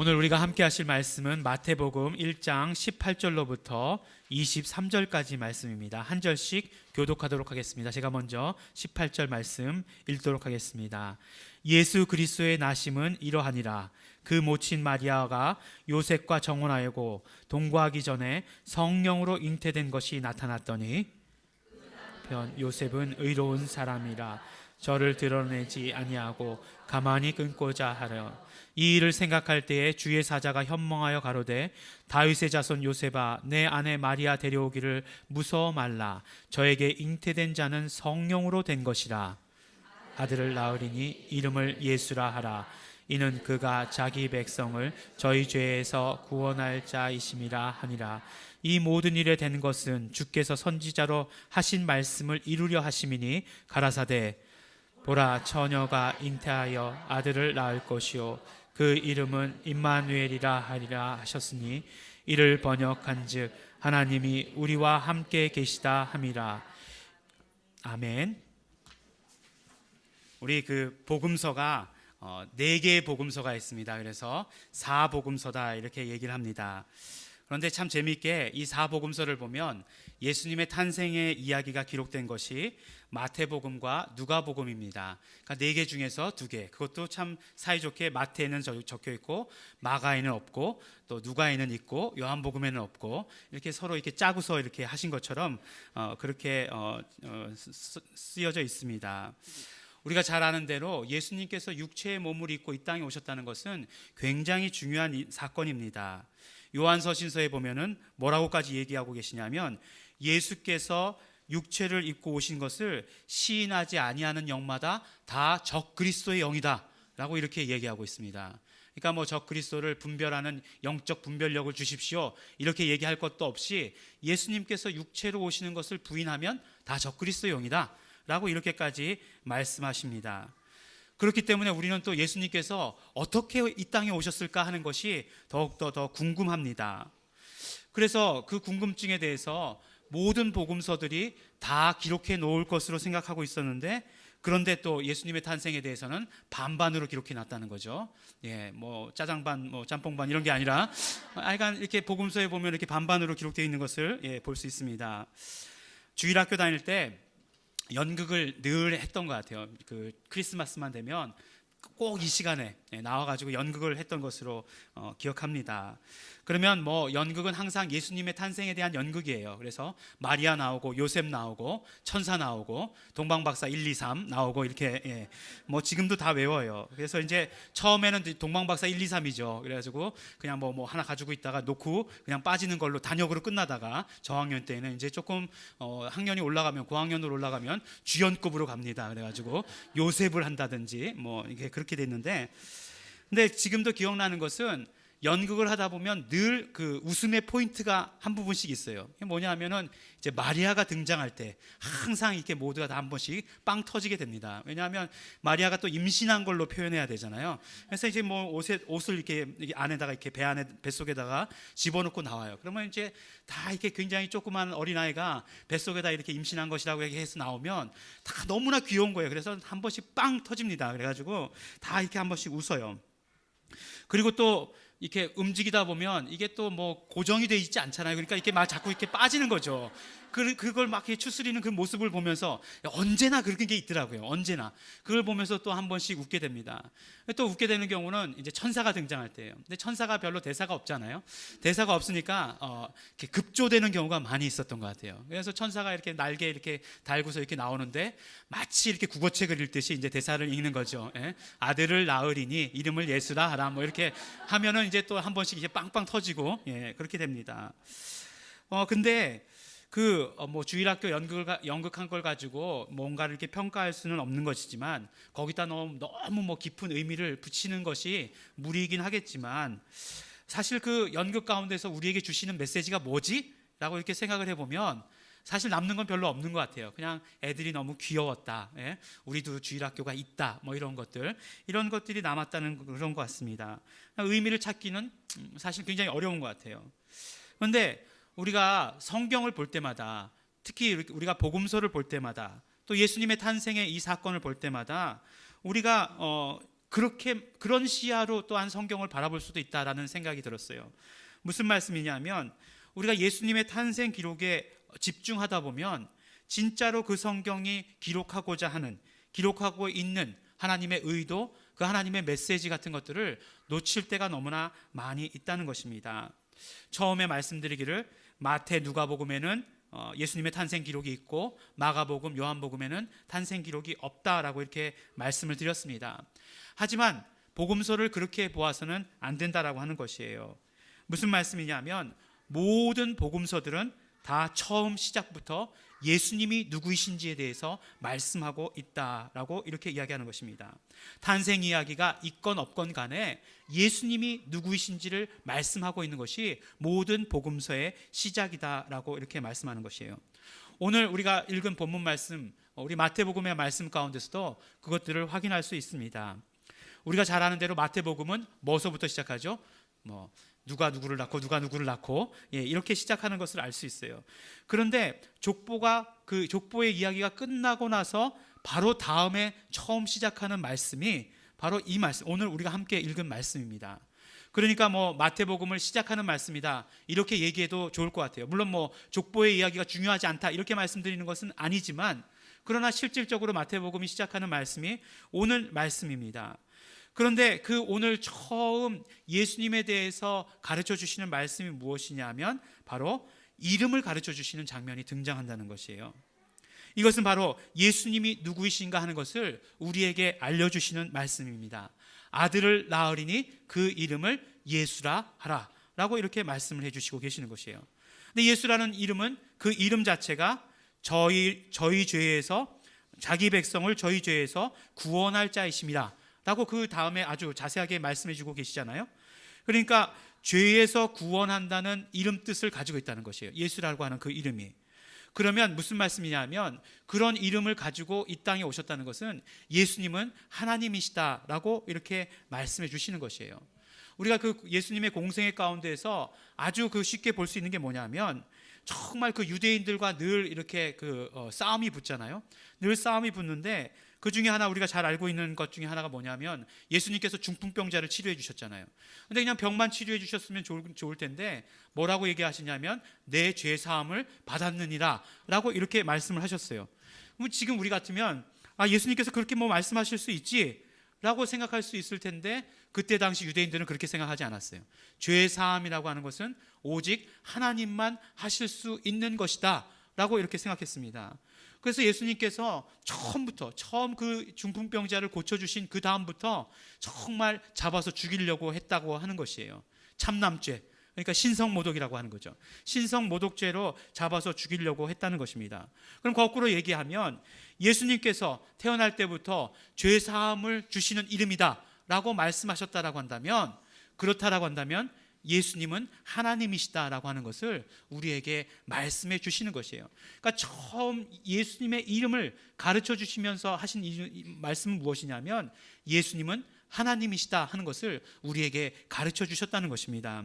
오늘 우리가 함께 하실 말씀은 마태복음 1장 18절로부터 23절까지 말씀입니다. 한 절씩 교독하도록 하겠습니다. 제가 먼저 18절 말씀 읽도록 하겠습니다. 예수 그리스도의 나심은 이러하니라. 그 모친 마리아가 요셉과 정혼하였고 동거하기 전에 성령으로 잉태된 것이 나타났더니 요셉은 의로운 사람이라 저를 드러내지 아니하고 가만히 끊고자 하려. 이 일을 생각할 때에 주의 사자가 현몽하여 가로되 다윗의 자손 요셉아, 내 아내 마리아 데려오기를 무서워 말라. 저에게 잉태된 자는 성령으로 된 것이라. 아들을 낳으리니 이름을 예수라 하라. 이는 그가 자기 백성을 저희 죄에서 구원할 자이심이라 하니라. 이 모든 일에 된 것은 주께서 선지자로 하신 말씀을 이루려 하심이니 가라사대 보라, 처녀가 잉태하여 아들을 낳을 것이요 그 이름은 임마누엘이라 하리라 하셨으니 이를 번역한즉 하나님이 우리와 함께 계시다 함이라. 아멘. 우리 그 복음서가 4개의 복음서가 있습니다. 그래서 4복음서다 이렇게 얘기를 합니다. 그런데 참 재미있게 이 4복음서를 보면 예수님의 탄생의 이야기가 기록된 것이 마태복음과 누가복음입니다. 그러니까 4개 중에서 2개. 그것도 참 사이좋게 마태에는 적혀 있고 마가에는 없고 또 누가에는 있고 요한복음에는 없고 이렇게 서로 이렇게 짜고서 이렇게 하신 것처럼 그렇게 쓰여져 있습니다. 우리가 잘 아는 대로 예수님께서 육체의 몸을 입고 이 땅에 오셨다는 것은 굉장히 중요한 사건입니다. 요한서신서에 보면은 뭐라고까지 얘기하고 계시냐면 예수께서 육체를 입고 오신 것을 시인하지 아니하는 영마다 다 적그리스도의 영이다 라고 이렇게 얘기하고 있습니다. 그러니까 뭐 적그리스도를 분별하는 영적 분별력을 주십시오 이렇게 얘기할 것도 없이 예수님께서 육체로 오시는 것을 부인하면 다 적그리스도의 영이다 라고 이렇게까지 말씀하십니다. 그렇기 때문에 우리는 또 예수님께서 어떻게 이 땅에 오셨을까 하는 것이 더욱더 더 궁금합니다. 그래서 그 궁금증에 대해서 모든 복음서들이 다 기록해 놓을 것으로 생각하고 있었는데 그런데 또 예수님의 탄생에 대해서는 반반으로 기록해 놨다는 거죠. 예, 뭐 짜장반, 뭐 짬뽕반 이런 게 아니라 하여간 이렇게 복음서에 보면 이렇게 반반으로 기록되어 있는 것을 볼 수 있습니다. 주일학교 다닐 때 연극을 늘 했던 것 같아요. 그 크리스마스만 되면 꼭 이 시간에 나와가지고 연극을 했던 것으로 기억합니다. 그러면 뭐 연극은 항상 예수님의 탄생에 대한 연극이에요. 그래서 마리아 나오고 요셉 나오고 천사 나오고 동방박사 1, 2, 3 나오고 이렇게 뭐 지금도 다 외워요. 그래서 이제 처음에는 동방박사 1, 2, 3이죠. 그래가지고 그냥 뭐 하나 가지고 있다가 놓고 그냥 빠지는 걸로 단역으로 끝나다가 저학년 때는 이제 조금 학년이 올라가면 고학년으로 올라가면 주연급으로 갑니다. 그래가지고 요셉을 한다든지 뭐 이게 그렇게 됐는데, 근데 지금도 기억나는 것은 연극을 하다 보면 늘 그 웃음의 포인트가 한 부분씩 있어요. 이게 뭐냐 하면은 이제 마리아가 등장할 때 항상 이렇게 모두가 다 한 번씩 빵 터지게 됩니다. 왜냐하면 마리아가 또 임신한 걸로 표현해야 되잖아요. 그래서 이제 뭐 옷을 이렇게 안에다가 이렇게 뱃속에다가 집어넣고 나와요. 그러면 이제 다 이렇게 굉장히 조그만 어린아이가 뱃속에다 이렇게 임신한 것이라고 해서 나오면 다 너무나 귀여운 거예요. 그래서 한 번씩 빵 터집니다. 그래가지고 다 이렇게 한 번씩 웃어요. 그리고 또 이렇게 움직이다 보면 이게 또 뭐 고정이 돼 있지 않잖아요. 그러니까 이렇게 막 자꾸 이렇게 빠지는 거죠. 그걸 막 이렇게 추스리는 그 모습을 보면서 언제나 그런 게 있더라고요. 언제나 그걸 보면서 또 한 번씩 웃게 됩니다. 또 웃게 되는 경우는 이제 천사가 등장할 때예요. 근데 천사가 별로 대사가 없잖아요. 대사가 없으니까 이렇게 급조되는 경우가 많이 있었던 것 같아요. 그래서 천사가 이렇게 날개 이렇게 달고서 이렇게 나오는데 마치 이렇게 국어책을 읽듯이 이제 대사를 읽는 거죠. 아들을 낳으리니 이름을 예수라 하라 뭐 이렇게 하면은 이제 또 한 번씩 이제 빵빵 터지고 그렇게 됩니다. 근데 뭐 주일학교 연극한 걸 가지고 뭔가를 이렇게 평가할 수는 없는 것이지만 거기다 너무 뭐 깊은 의미를 붙이는 것이 무리이긴 하겠지만 사실 그 연극 가운데서 우리에게 주시는 메시지가 뭐지? 라고 이렇게 생각을 해보면 사실 남는 건 별로 없는 것 같아요. 그냥 애들이 너무 귀여웠다. 우리도 주일학교가 있다. 뭐 이런 것들이 남았다는 그런 것 같습니다. 의미를 찾기는 사실 굉장히 어려운 것 같아요. 그런데 우리가 성경을 볼 때마다 특히 우리가 복음서를 볼 때마다 또 예수님의 탄생의 이 사건을 볼 때마다 우리가 그런 시야로 또한 성경을 바라볼 수도 있다라는 생각이 들었어요. 무슨 말씀이냐면 우리가 예수님의 탄생 기록에 집중하다 보면 진짜로 그 성경이 기록하고 있는 하나님의 의도, 그 하나님의 메시지 같은 것들을 놓칠 때가 너무나 많이 있다는 것입니다. 처음에 말씀드리기를 마태, 누가복음에는 예수님의 탄생 기록이 있고 마가복음, 요한복음에는 탄생 기록이 없다라고 이렇게 말씀을 드렸습니다. 하지만 복음서를 그렇게 보아서는 안 된다라고 하는 것이에요. 무슨 말씀이냐면 모든 복음서들은 다 처음 시작부터 예수님이 누구이신지에 대해서 말씀하고 있다라고 이렇게 이야기하는 것입니다. 탄생 이야기가 있건 없건 간에 예수님이 누구이신지를 말씀하고 있는 것이 모든 복음서의 시작이다라고 이렇게 말씀하는 것이에요. 오늘 우리가 읽은 본문 말씀, 우리 마태복음의 말씀 가운데서도 그것들을 확인할 수 있습니다. 우리가 잘 아는 대로 마태복음은 뭐서부터 시작하죠? 누가 누구를 낳고 누가 누구를 낳고 이렇게 시작하는 것을 알 수 있어요. 그런데 족보의 이야기가 끝나고 나서 바로 다음에 처음 시작하는 말씀이 바로 이 말씀, 오늘 우리가 함께 읽은 말씀입니다. 그러니까 마태복음을 시작하는 말씀이다 이렇게 얘기해도 좋을 것 같아요. 물론 족보의 이야기가 중요하지 않다 이렇게 말씀드리는 것은 아니지만, 그러나 실질적으로 마태복음이 시작하는 말씀이 오늘 말씀입니다. 그런데 그 오늘 처음 예수님에 대해서 가르쳐 주시는 말씀이 무엇이냐면 바로 이름을 가르쳐 주시는 장면이 등장한다는 것이에요. 이것은 바로 예수님이 누구이신가 하는 것을 우리에게 알려주시는 말씀입니다. 아들을 낳으리니 그 이름을 예수라 하라 라고 이렇게 말씀을 해주시고 계시는 것이에요. 근데 예수라는 이름은 그 이름 자체가 저희 죄에서, 자기 백성을 저희 죄에서 구원할 자이심이라 라고 그 다음에 아주 자세하게 말씀해 주고 계시잖아요. 그러니까 죄에서 구원한다는 이름 뜻을 가지고 있다는 것이에요. 예수라고 하는 그 이름이. 그러면 무슨 말씀이냐면 그런 이름을 가지고 이 땅에 오셨다는 것은 예수님은 하나님이시다라고 이렇게 말씀해 주시는 것이에요. 우리가 그 예수님의 공생애 가운데에서 아주 쉽게 볼 수 있는 게 뭐냐면 정말 그 유대인들과 늘 이렇게 싸움이 붙잖아요. 늘 싸움이 붙는데 그 중에 하나, 우리가 잘 알고 있는 것 중에 하나가 뭐냐면 예수님께서 중풍병자를 치료해 주셨잖아요. 근데 그냥 병만 치료해 주셨으면 좋을 텐데 뭐라고 얘기하시냐면 내 죄 사함을 받았느니라 라고 이렇게 말씀을 하셨어요. 그럼 지금 우리 같으면 예수님께서 그렇게 말씀하실 수 있지 라고 생각할 수 있을 텐데, 그때 당시 유대인들은 그렇게 생각하지 않았어요. 죄 사함이라고 하는 것은 오직 하나님만 하실 수 있는 것이다 라고 이렇게 생각했습니다. 그래서 예수님께서 처음 그 중풍병자를 고쳐주신 그 다음부터 정말 잡아서 죽이려고 했다고 하는 것이에요. 참남죄, 그러니까 신성모독이라고 하는 거죠. 신성모독죄로 잡아서 죽이려고 했다는 것입니다. 그럼 거꾸로 얘기하면 예수님께서 태어날 때부터 죄 사함을 주시는 이름이다 라고 말씀하셨다라고 한다면, 그렇다라고 한다면 예수님은 하나님이시다라고 하는 것을 우리에게 말씀해 주시는 것이에요. 그러니까 처음 예수님의 이름을 가르쳐 주시면서 하신 말씀은 무엇이냐면 예수님은 하나님이시다 하는 것을 우리에게 가르쳐 주셨다는 것입니다.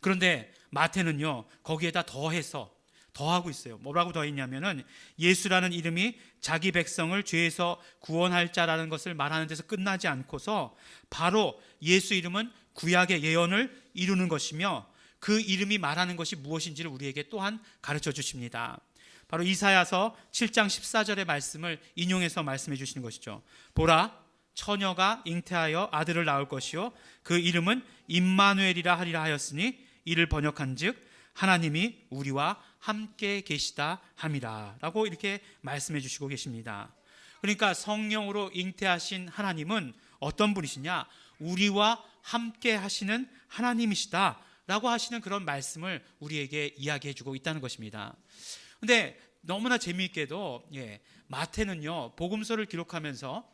그런데 마태는요, 거기에다 더하고 있어요. 뭐라고 더했냐면은 예수라는 이름이 자기 백성을 죄에서 구원할 자라는 것을 말하는 데서 끝나지 않고서 바로 예수 이름은 구약의 예언을 이루는 것이며 그 이름이 말하는 것이 무엇인지를 우리에게 또한 가르쳐 주십니다. 바로 이사야서 7장 14절의 말씀을 인용해서 말씀해 주시는 것이죠. 보라, 처녀가 잉태하여 아들을 낳을 것이요 그 이름은 임마누엘이라 하리라 하였으니 이를 번역한즉 하나님이 우리와 함께 계시다 함이라 라고 이렇게 말씀해 주시고 계십니다. 그러니까 성령으로 잉태하신 하나님은 어떤 분이시냐? 우리와 함께 하시는 하나님이시다 라고 하시는 그런 말씀을 우리에게 이야기해 주고 있다는 것입니다. 그런데 너무나 재미있게도 마태는요, 복음서를 기록하면서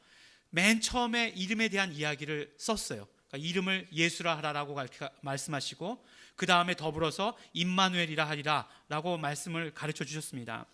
맨 처음에 이름에 대한 이야기를 썼어요. 그러니까 이름을 예수라 하라라고 말씀하시고 그 다음에 더불어서 임마누엘이라 하리라 라고 말씀을 가르쳐 주셨습니다.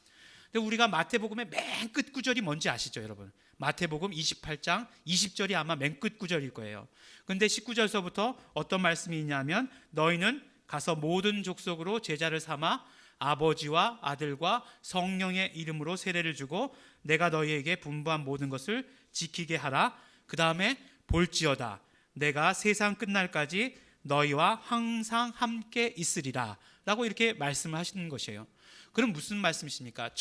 근데 우리가 마태복음의 맨 끝 구절이 뭔지 아시죠, 여러분? 마태복음 28장 20절이 아마 맨 끝 구절일 거예요. 그런데 19절서부터 어떤 말씀이 있냐면 너희는 가서 모든 족속으로 제자를 삼아 아버지와 아들과 성령의 이름으로 세례를 주고 내가 너희에게 분부한 모든 것을 지키게 하라. 그 다음에 볼지어다 내가 세상 끝날까지 너희와 항상 함께 있으리라 라고 이렇게 말씀을 하시는 것이에요. 그럼 무슨 말씀이십니까?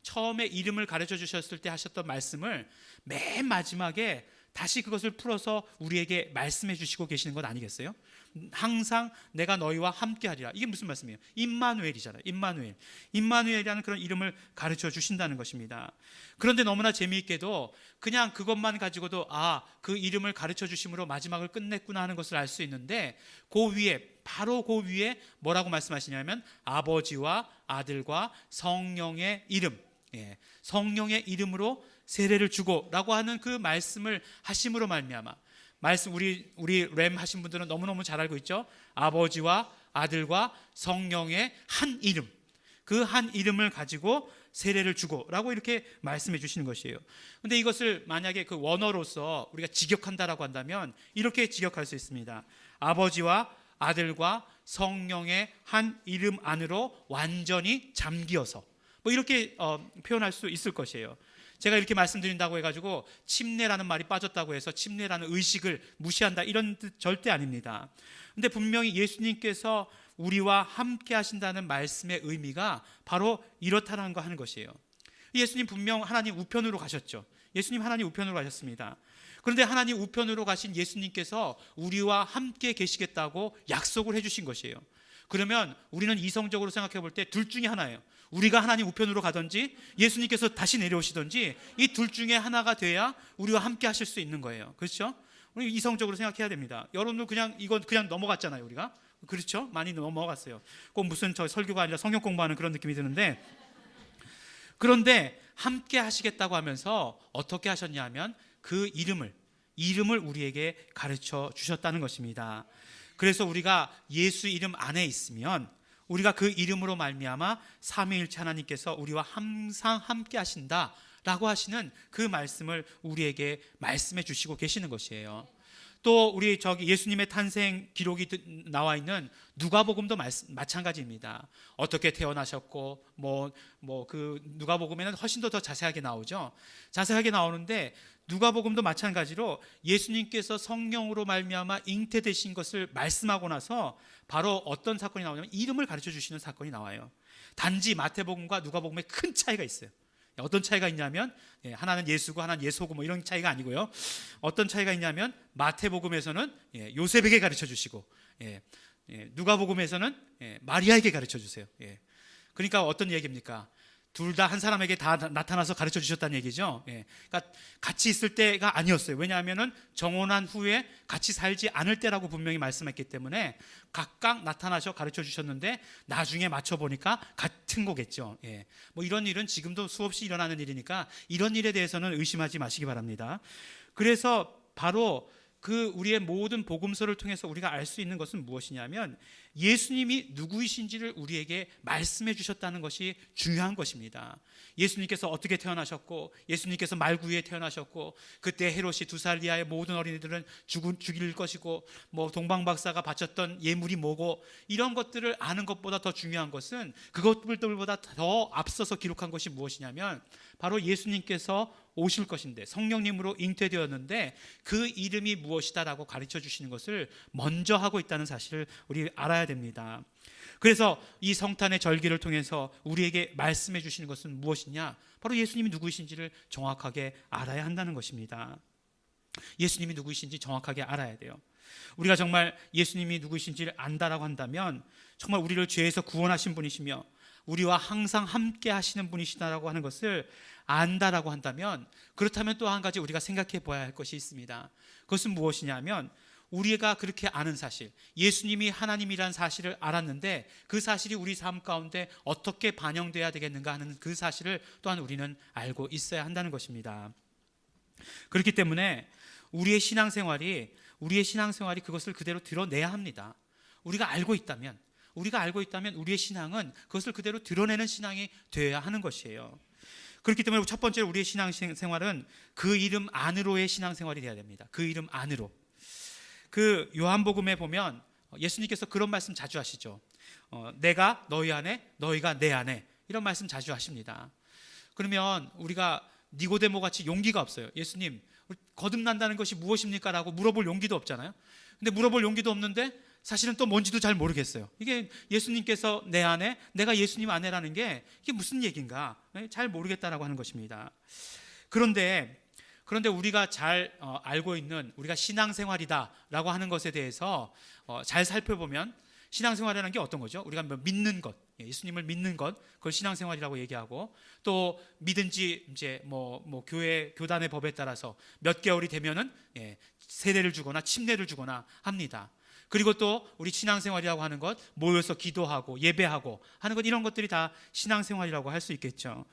처음에 이름을 가르쳐 주셨을 때 하셨던 말씀을 맨 마지막에 다시 그것을 풀어서 우리에게 말씀해 주시고 계시는 것 아니겠어요? 항상 내가 너희와 함께 하리라. 이게 무슨 말씀이에요? 임마누엘이잖아요. 임마누엘이라는 그런 이름을 가르쳐 주신다는 것입니다. 그런데 너무나 재미있게도 그냥 그것만 가지고도 그 이름을 가르쳐 주심으로 마지막을 끝냈구나 하는 것을 알 수 있는데, 바로 그 위에 뭐라고 말씀하시냐면 아버지와 아들과 성령의 이름, 성령의 이름으로 세례를 주고 라고 하는 그 말씀을 하심으로 말미암아, 우리 램 하신 분들은 너무너무 잘 알고 있죠. 아버지와 아들과 성령의 한 이름, 그 한 이름을 가지고 세례를 주고 라고 이렇게 말씀해 주시는 것이에요. 근데 이것을 만약에 그 원어로서 우리가 직역한다라고 한다면 이렇게 직역할 수 있습니다. 아버지와 아들과 성령의 한 이름 안으로 완전히 잠기어서, 이렇게 표현할 수 있을 것이에요. 제가 이렇게 말씀드린다고 해가지고 침례라는 말이 빠졌다고 해서 침례라는 의식을 무시한다 이런 뜻 절대 아닙니다. 근데 분명히 예수님께서 우리와 함께 하신다는 말씀의 의미가 바로 이렇다는 거 하는 것이에요. 예수님 분명 하나님 우편으로 가셨죠. 예수님 하나님 우편으로 가셨습니다. 그런데 하나님 우편으로 가신 예수님께서 우리와 함께 계시겠다고 약속을 해주신 것이에요. 그러면 우리는 이성적으로 생각해 볼 때 둘 중에 하나예요. 우리가 하나님 우편으로 가든지 예수님께서 다시 내려오시든지 이 둘 중에 하나가 돼야 우리와 함께 하실 수 있는 거예요. 그렇죠? 우리 이성적으로 생각해야 됩니다. 여러분들 이건 그냥 넘어갔잖아요. 우리가 그렇죠? 많이 넘어갔어요. 꼭 무슨 설교가 아니라 성경 공부하는 그런 느낌이 드는데, 그런데 함께 하시겠다고 하면서 어떻게 하셨냐 하면 그 이름을 우리에게 가르쳐 주셨다는 것입니다. 그래서 우리가 예수 이름 안에 있으면 우리가 그 이름으로 말미암아 삼위일체 하나님께서 우리와 항상 함께 하신다라고 하시는 그 말씀을 우리에게 말씀해 주시고 계시는 것이에요. 또 우리 예수님의 탄생 기록이 나와 있는 누가복음도 마찬가지입니다. 어떻게 태어나셨고 그 누가복음에는 훨씬 더 자세하게 나오죠. 자세하게 나오는데 누가복음도 마찬가지로 예수님께서 성령으로 말미암아 잉태되신 것을 말씀하고 나서 바로 어떤 사건이 나오냐면 이름을 가르쳐 주시는 사건이 나와요. 단지 마태복음과 누가복음에 큰 차이가 있어요. 어떤 차이가 있냐면 하나는 예수고 하나는 예소고 이런 차이가 아니고요. 어떤 차이가 있냐면 마태복음에서는 요셉에게 가르쳐 주시고 누가복음에서는 마리아에게 가르쳐 주세요. 그러니까 어떤 얘기입니까? 둘 다 한 사람에게 다 나타나서 가르쳐 주셨다는 얘기죠. 그러니까 같이 있을 때가 아니었어요. 왜냐하면은 정혼한 후에 같이 살지 않을 때라고 분명히 말씀했기 때문에 각각 나타나셔 가르쳐 주셨는데 나중에 맞춰 보니까 같은 거겠죠. 이런 일은 지금도 수없이 일어나는 일이니까 이런 일에 대해서는 의심하지 마시기 바랍니다. 그래서 바로 그 우리의 모든 복음서를 통해서 우리가 알 수 있는 것은 무엇이냐면 예수님이 누구이신지를 우리에게 말씀해 주셨다는 것이 중요한 것입니다. 예수님께서 어떻게 태어나셨고 예수님께서 말구유에 태어나셨고 그때 헤롯이 2살 이하의 모든 어린이들은 죽일 것이고 동방박사가 바쳤던 예물이 뭐고 이런 것들을 아는 것보다 더 중요한 것은 그것들보다 더 앞서서 기록한 것이 무엇이냐면 바로 예수님께서 오실 것인데 성령님으로 잉태되었는데 그 이름이 무엇이다라고 가르쳐 주시는 것을 먼저 하고 있다는 사실을 우리 알아야 됩니다. 그래서 이 성탄의 절기를 통해서 우리에게 말씀해 주시는 것은 무엇이냐? 바로 예수님이 누구이신지를 정확하게 알아야 한다는 것입니다. 예수님이 누구이신지 정확하게 알아야 돼요. 우리가 정말 예수님이 누구이신지를 안다라고 한다면 정말 우리를 죄에서 구원하신 분이시며 우리와 항상 함께 하시는 분이시다라고 하는 것을 안다라고 한다면, 그렇다면 또 한 가지 우리가 생각해 봐야 할 것이 있습니다. 그것은 무엇이냐면 우리가 그렇게 아는 사실, 예수님이 하나님이라는 사실을 알았는데 그 사실이 우리 삶 가운데 어떻게 반영돼야 되겠는가 하는 그 사실을 또한 우리는 알고 있어야 한다는 것입니다. 그렇기 때문에 우리의 신앙생활이 그것을 그대로 드러내야 합니다. 우리가 알고 있다면 우리의 신앙은 그것을 그대로 드러내는 신앙이 되어야 하는 것이에요. 그렇기 때문에 첫 번째로 우리의 신앙생활은 그 이름 안으로의 신앙생활이 되어야 됩니다. 그 이름 안으로. 그 요한복음에 보면 예수님께서 그런 말씀 자주 하시죠. 내가 너희 안에, 너희가 내 안에, 이런 말씀 자주 하십니다. 그러면 우리가 니고데모 같이 용기가 없어요. 예수님, 거듭난다는 것이 무엇입니까? 라고 물어볼 용기도 없잖아요. 근데 물어볼 용기도 없는데 사실은 또 뭔지도 잘 모르겠어요. 이게 예수님께서 내 안에, 내가 예수님 안에라는 게 이게 무슨 얘기인가 잘 모르겠다라고 하는 것입니다. 그런데 우리가 잘 알고 있는 우리가 신앙생활이다라고 하는 것에 대해서 잘 살펴보면 신앙생활이라는 게 어떤 거죠? 우리가 믿는 것, 예수님을 믿는 것, 그걸 신앙생활이라고 얘기하고, 또 믿은 지 이제 교단의 법에 따라서 몇 개월이 되면은 세례를 주거나 침례를 주거나 합니다. 그리고 또 우리 신앙생활이라고 하는 것, 모여서 기도하고 예배하고 하는 것, 이런 것들이 다 신앙생활이라고 할 수 있겠죠.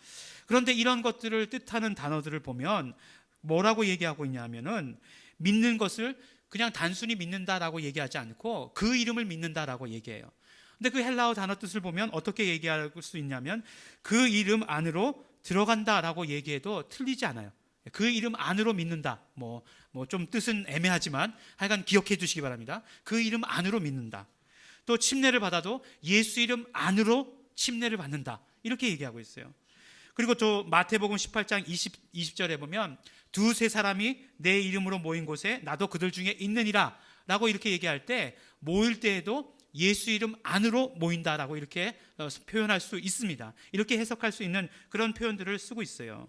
그런데 이런 것들을 뜻하는 단어들을 보면 뭐라고 얘기하고 있냐면은 믿는 것을 그냥 단순히 믿는다라고 얘기하지 않고 그 이름을 믿는다라고 얘기해요. 근데 그 헬라어 단어 뜻을 보면 어떻게 얘기할 수 있냐면 그 이름 안으로 들어간다라고 얘기해도 틀리지 않아요. 그 이름 안으로 믿는다. 좀 뜻은 애매하지만 하여간 기억해 두시기 바랍니다. 그 이름 안으로 믿는다. 또 침례를 받아도 예수 이름 안으로 침례를 받는다. 이렇게 얘기하고 있어요. 그리고 또 마태복음 18장 20절에 보면 두세 사람이 내 이름으로 모인 곳에 나도 그들 중에 있느니라 라고 이렇게 얘기할 때 모일 때에도 예수 이름 안으로 모인다라고 이렇게 표현할 수 있습니다. 이렇게 해석할 수 있는 그런 표현들을 쓰고 있어요.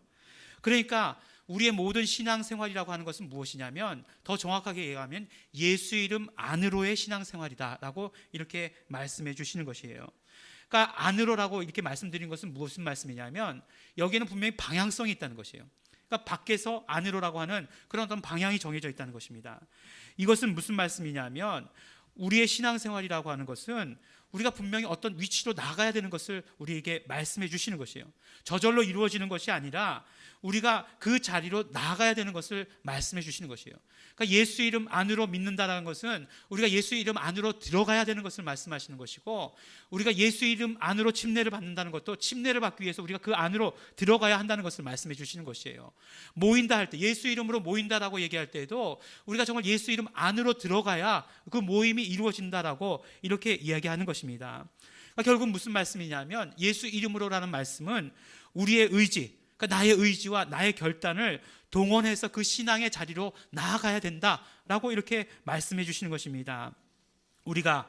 그러니까 우리의 모든 신앙생활이라고 하는 것은 무엇이냐면 더 정확하게 얘기하면 예수 이름 안으로의 신앙생활이다라고 이렇게 말씀해 주시는 것이에요. 그러니까 안으로라고 이렇게 말씀드린 것은 무슨 말씀이냐면 여기에는 분명히 방향성이 있다는 것이에요. 그러니까 밖에서 안으로라고 하는 그런 어떤 방향이 정해져 있다는 것입니다. 이것은 무슨 말씀이냐면 우리의 신앙생활이라고 하는 것은 우리가 분명히 어떤 위치로 나가야 되는 것을 우리에게 말씀해 주시는 것이에요. 저절로 이루어지는 것이 아니라 우리가 그 자리로 나가야 되는 것을 말씀해 주시는 것이에요. 그러니까 예수 이름 안으로 믿는다는 것은 우리가 예수 이름 안으로 들어가야 되는 것을 말씀하시는 것이고, 우리가 예수 이름 안으로 침례를 받는다는 것도 침례를 받기 위해서 우리가 그 안으로 들어가야 한다는 것을 말씀해 주시는 것이에요. 모인다 할 때, 예수 이름으로 모인다라고 얘기할 때에도 우리가 정말 예수 이름 안으로 들어가야 그 모임이 이루어진다라고 이렇게 이야기하는 것입니다. 그러니까 결국 무슨 말씀이냐면 예수 이름으로라는 말씀은 우리의 의지, 그러니까 나의 의지와 나의 결단을 동원해서 그 신앙의 자리로 나아가야 된다라고 이렇게 말씀해 주시는 것입니다. 우리가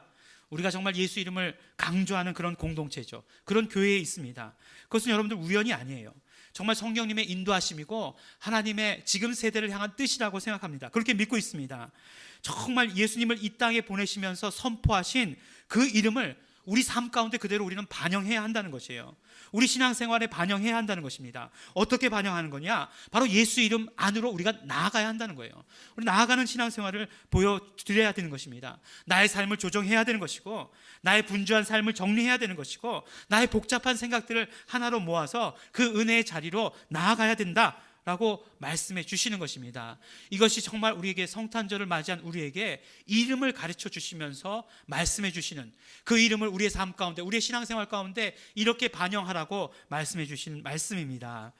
정말 예수 이름을 강조하는 그런 공동체죠. 그런 교회에 있습니다. 그것은 여러분들 우연이 아니에요. 정말 성령님의 인도하심이고 하나님의 지금 세대를 향한 뜻이라고 생각합니다. 그렇게 믿고 있습니다. 정말 예수님을 이 땅에 보내시면서 선포하신 그 이름을 우리 삶 가운데 그대로 우리는 반영해야 한다는 것이에요. 우리 신앙생활에 반영해야 한다는 것입니다. 어떻게 반영하는 거냐? 바로 예수 이름 안으로 우리가 나아가야 한다는 거예요. 우리 나아가는 신앙생활을 보여드려야 되는 것입니다. 나의 삶을 조정해야 되는 것이고, 나의 분주한 삶을 정리해야 되는 것이고, 나의 복잡한 생각들을 하나로 모아서 그 은혜의 자리로 나아가야 된다 라고 말씀해 주시는 것입니다. 이것이 정말 우리에게 성탄절을 맞이한 우리에게 이름을 가르쳐 주시면서 말씀해 주시는, 그 이름을 우리의 삶 가운데, 우리의 신앙생활 가운데 이렇게 반영하라고 말씀해 주시는 말씀입니다.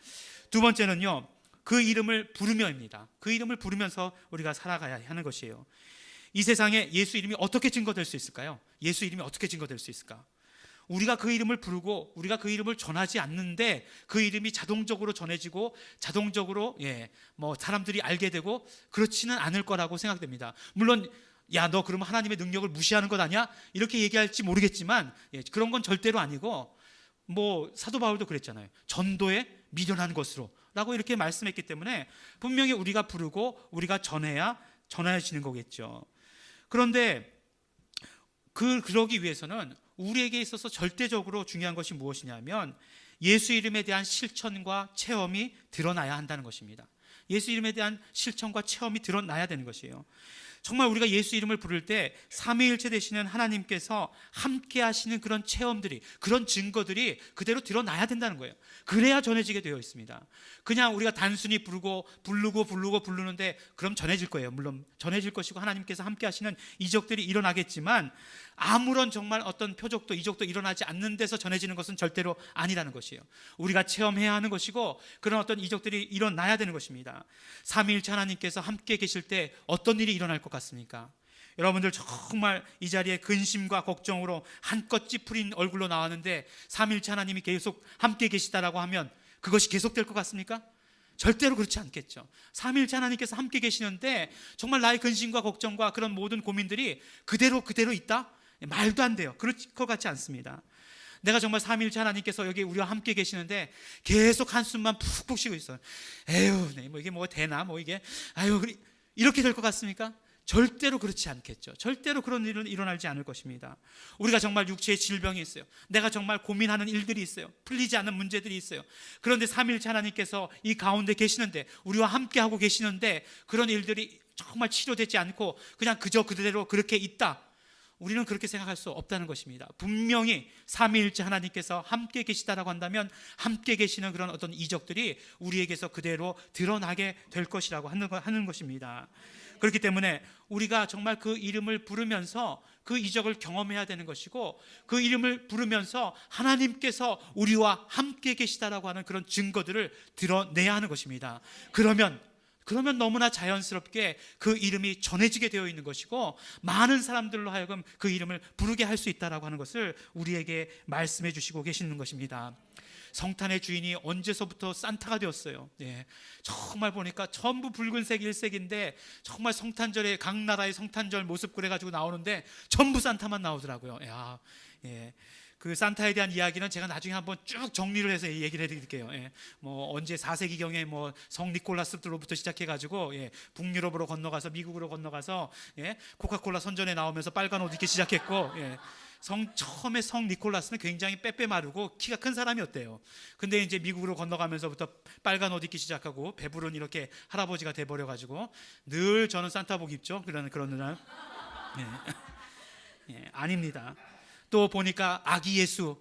두 번째는요, 그 이름을 부르며입니다. 그 이름을 부르면서 우리가 살아가야 하는 것이에요. 이 세상에 예수 이름이 어떻게 증거될 수 있을까요? 예수 이름이 어떻게 증거될 수 있을까? 우리가 그 이름을 부르고 우리가 그 이름을 전하지 않는데 그 이름이 자동적으로 전해지고 자동적으로 사람들이 알게 되고 그렇지는 않을 거라고 생각됩니다. 물론 야, 너 그러면 하나님의 능력을 무시하는 것 아니야? 이렇게 얘기할지 모르겠지만 그런 건 절대로 아니고, 사도 바울도 그랬잖아요. 전도에 미련한 것으로 라고 이렇게 말씀했기 때문에 분명히 우리가 부르고 우리가 전해지는 거겠죠. 그런데 그러기 위해서는 우리에게 있어서 절대적으로 중요한 것이 무엇이냐면 예수 이름에 대한 실천과 체험이 드러나야 한다는 것입니다. 예수 이름에 대한 실천과 체험이 드러나야 되는 것이에요. 정말 우리가 예수 이름을 부를 때 삼위일체 되시는 하나님께서 함께 하시는 그런 체험들이, 그런 증거들이 그대로 드러나야 된다는 거예요. 그래야 전해지게 되어 있습니다. 그냥 우리가 단순히 부르는데 그럼 전해질 거예요. 물론 전해질 것이고 하나님께서 함께 하시는 이적들이 일어나겠지만 아무런 정말 어떤 표적도 이적도 일어나지 않는 데서 전해지는 것은 절대로 아니라는 것이에요. 우리가 체험해야 하는 것이고 그런 어떤 이적들이 일어나야 되는 것입니다. 삼위일체 하나님께서 함께 계실 때 어떤 일이 일어날 것 같습니까? 여러분들 정말 이 자리에 근심과 걱정으로 한껏 찌푸린 얼굴로 나왔는데 삼위일체 하나님이 계속 함께 계시다라고 하면 그것이 계속될 것 같습니까? 절대로 그렇지 않겠죠. 삼위일체 하나님께서 함께 계시는데 정말 나의 근심과 걱정과 그런 모든 고민들이 그대로 있다? 말도 안 돼요. 그럴 것 같지 않습니다. 내가 정말 삼위일체 하나님께서 여기 우리와 함께 계시는데 계속 한숨만 푹푹 쉬고 있어요. 에휴, 뭐 이게 뭐 되나? 뭐 이게 아유, 이렇게 될 것 같습니까? 절대로 그렇지 않겠죠. 절대로 그런 일은 일어나지 않을 것입니다. 우리가 정말 육체의 질병이 있어요. 내가 정말 고민하는 일들이 있어요. 풀리지 않는 문제들이 있어요. 그런데 삼위일체 하나님께서 이 가운데 계시는데, 우리와 함께하고 계시는데 그런 일들이 정말 치료되지 않고 그냥 그저 그대로 그렇게 있다, 우리는 그렇게 생각할 수 없다는 것입니다. 분명히 삼위일체 하나님께서 함께 계시다라고 한다면 함께 계시는 그런 어떤 이적들이 우리에게서 그대로 드러나게 될 것이라고 하는 것입니다. 그렇기 때문에 우리가 정말 그 이름을 부르면서 그 이적을 경험해야 되는 것이고, 그 이름을 부르면서 하나님께서 우리와 함께 계시다라고 하는 그런 증거들을 드러내야 하는 것입니다. 그러면 너무나 자연스럽게 그 이름이 전해지게 되어 있는 것이고, 많은 사람들로 하여금 그 이름을 부르게 할 수 있다라고 하는 것을 우리에게 말씀해 주시고 계시는 것입니다. 성탄의 주인이 언제서부터 산타가 되었어요. 예, 정말 보니까 전부 붉은색 일색인데 정말 성탄절에 각 나라의 성탄절 모습 그래가지고 나오는데 전부 산타만 나오더라고요. 야, 예. 그 산타에 대한 이야기는 제가 나중에 한번 쭉 정리를 해서 얘기를 해드릴게요. 예, 뭐 언제 4세기경에 뭐 성 니콜라스로부터 시작해가지고, 예, 북유럽으로 건너가서 미국으로 건너가서, 예, 코카콜라 선전에 나오면서 빨간 옷 입기 시작했고, 예, 처음에 성 니콜라스는 굉장히 빼빼 마르고 키가 큰 사람이었대요. 근데 이제 미국으로 건너가면서부터 빨간 옷 입기 시작하고 배부른 이렇게 할아버지가 돼버려가지고 늘 저는 산타복 입죠. 그런 날. 예. 예, 아닙니다. 또 보니까 아기 예수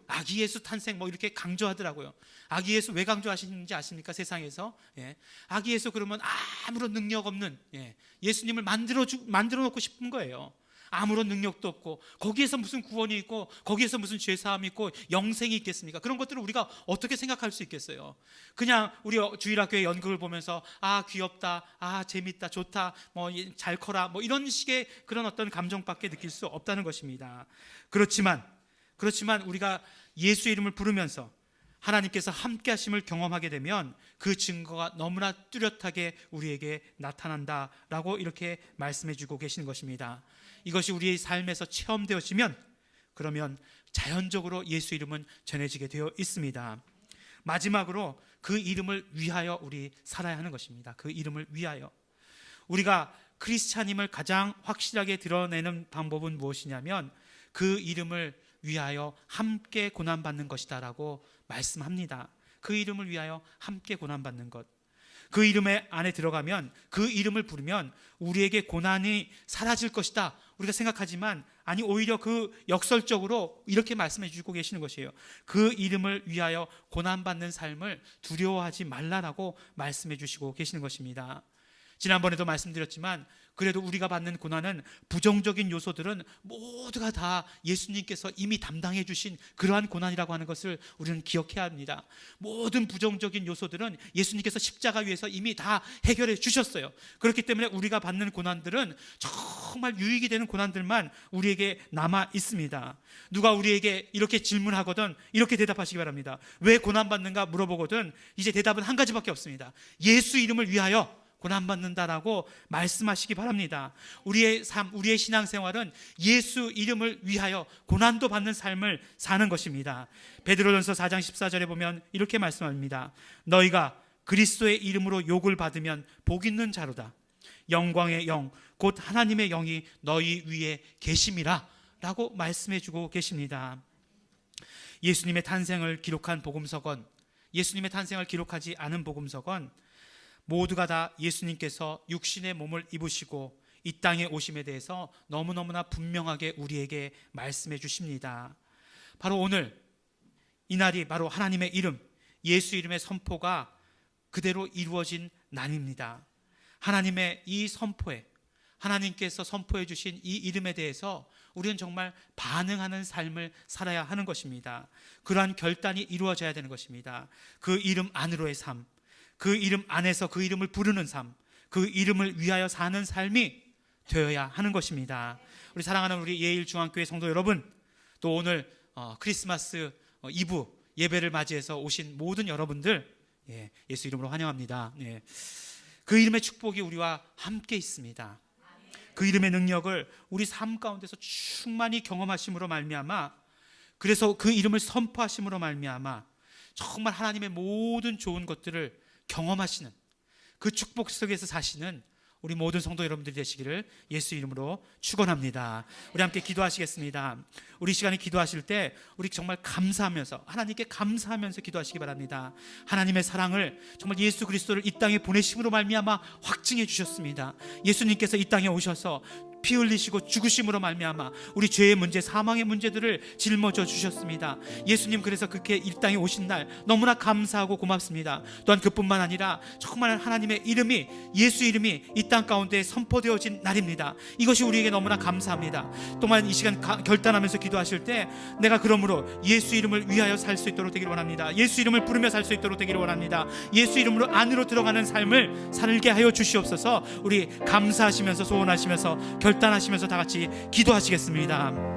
탄생 뭐 이렇게 강조하더라고요. 아기 예수 왜 강조하시는지 아십니까? 세상에서, 예, 아기 예수 그러면 아무런 능력 없는, 예, 예수님을 만들어 놓고 싶은 거예요. 아무런 능력도 없고 거기에서 무슨 구원이 있고 거기에서 무슨 죄사함이 있고 영생이 있겠습니까? 그런 것들을 우리가 어떻게 생각할 수 있겠어요? 그냥 우리 주일학교의 연극을 보면서 아 귀엽다, 아 재밌다, 좋다, 뭐 잘 커라, 뭐 이런 식의 그런 어떤 감정밖에 느낄 수 없다는 것입니다. 그렇지만 우리가 예수 이름을 부르면서 하나님께서 함께 하심을 경험하게 되면 그 증거가 너무나 뚜렷하게 우리에게 나타난다라고 이렇게 말씀해 주고 계시는 것입니다. 이것이 우리의 삶에서 체험되어지면 그러면 자연적으로 예수 이름은 전해지게 되어 있습니다. 마지막으로 그 이름을 위하여 우리 살아야 하는 것입니다. 그 이름을 위하여. 우리가 크리스찬임을 가장 확실하게 드러내는 방법은 무엇이냐면 그 이름을 위하여 함께 고난받는 것이다라고 말씀합니다. 그 이름을 위하여 함께 고난받는 것. 그 이름 안에 들어가면, 그 이름을 부르면 우리에게 고난이 사라질 것이다 우리가 생각하지만, 아니 오히려 그 역설적으로 이렇게 말씀해 주고 계시는 것이에요. 그 이름을 위하여 고난받는 삶을 두려워하지 말라라고 말씀해 주시고 계시는 것입니다. 지난번에도 말씀드렸지만 그래도 우리가 받는 고난은 부정적인 요소들은 모두가 다 예수님께서 이미 담당해 주신 그러한 고난이라고 하는 것을 우리는 기억해야 합니다. 모든 부정적인 요소들은 예수님께서 십자가 위에서 이미 다 해결해 주셨어요. 그렇기 때문에 우리가 받는 고난들은 정말 유익이 되는 고난들만 우리에게 남아 있습니다. 누가 우리에게 이렇게 질문하거든 이렇게 대답하시기 바랍니다. 왜 고난받는가 물어보거든 이제 대답은 한 가지밖에 없습니다. 예수 이름을 위하여 고난받는다라고 말씀하시기 바랍니다. 우리의 삶, 우리의 신앙생활은 예수 이름을 위하여 고난도 받는 삶을 사는 것입니다. 베드로전서 4장 14절에 보면 이렇게 말씀합니다. 너희가 그리스도의 이름으로 욕을 받으면 복 있는 자로다. 영광의 영, 곧 하나님의 영이 너희 위에 계심이라 라고 말씀해 주고 계십니다. 예수님의 탄생을 기록한 복음서건, 예수님의 탄생을 기록하지 않은 복음서건 모두가 다 예수님께서 육신의 몸을 입으시고 이 땅에 오심에 대해서 너무너무나 분명하게 우리에게 말씀해 주십니다. 바로 오늘 이 날이 바로 하나님의 이름, 예수 이름의 선포가 그대로 이루어진 날입니다. 하나님의 이 선포에, 하나님께서 선포해 주신 이 이름에 대해서 우리는 정말 반응하는 삶을 살아야 하는 것입니다. 그러한 결단이 이루어져야 되는 것입니다. 그 이름 안으로의 삶, 그 이름 안에서 그 이름을 부르는 삶, 그 이름을 위하여 사는 삶이 되어야 하는 것입니다. 우리 사랑하는 우리 예일중앙교회 성도 여러분, 또 오늘 크리스마스 이브 예배를 맞이해서 오신 모든 여러분들, 예, 예수 이름으로 환영합니다. 예. 그 이름의 축복이 우리와 함께 있습니다. 그 이름의 능력을 우리 삶 가운데서 충만히 경험하심으로 말미암아, 그래서 그 이름을 선포하심으로 말미암아 정말 하나님의 모든 좋은 것들을 경험하시는, 그 축복 속에서 사시는 우리 모든 성도 여러분들이 되시기를 예수 이름으로 축원합니다. 우리 함께 기도하시겠습니다. 우리 시간에 기도하실 때 우리 정말 감사하면서, 하나님께 감사하면서 기도하시기 바랍니다. 하나님의 사랑을 정말 예수 그리스도를 이 땅에 보내심으로 말미암아 확증해 주셨습니다. 예수님께서 이 땅에 오셔서 피 흘리시고 죽으심으로 말미암아 우리 죄의 문제, 사망의 문제들을 짊어져 주셨습니다. 예수님 그래서 그렇게 이 땅에 오신 날 너무나 감사하고 고맙습니다. 또한 그뿐만 아니라 정말 하나님의 이름이, 예수 이름이 이 땅 가운데 선포되어진 날입니다. 이것이 우리에게 너무나 감사합니다. 또한 이 시간 결단하면서 기도하실 때 내가 그러므로 예수 이름을 위하여 살 수 있도록 되기를 원합니다. 예수 이름을 부르며 살 수 있도록 되기를 원합니다. 예수 이름으로 안으로 들어가는 삶을 살게 하여 주시옵소서. 우리 감사하시면서 소원하시면서 결단하시면서 다 같이 기도하시겠습니다.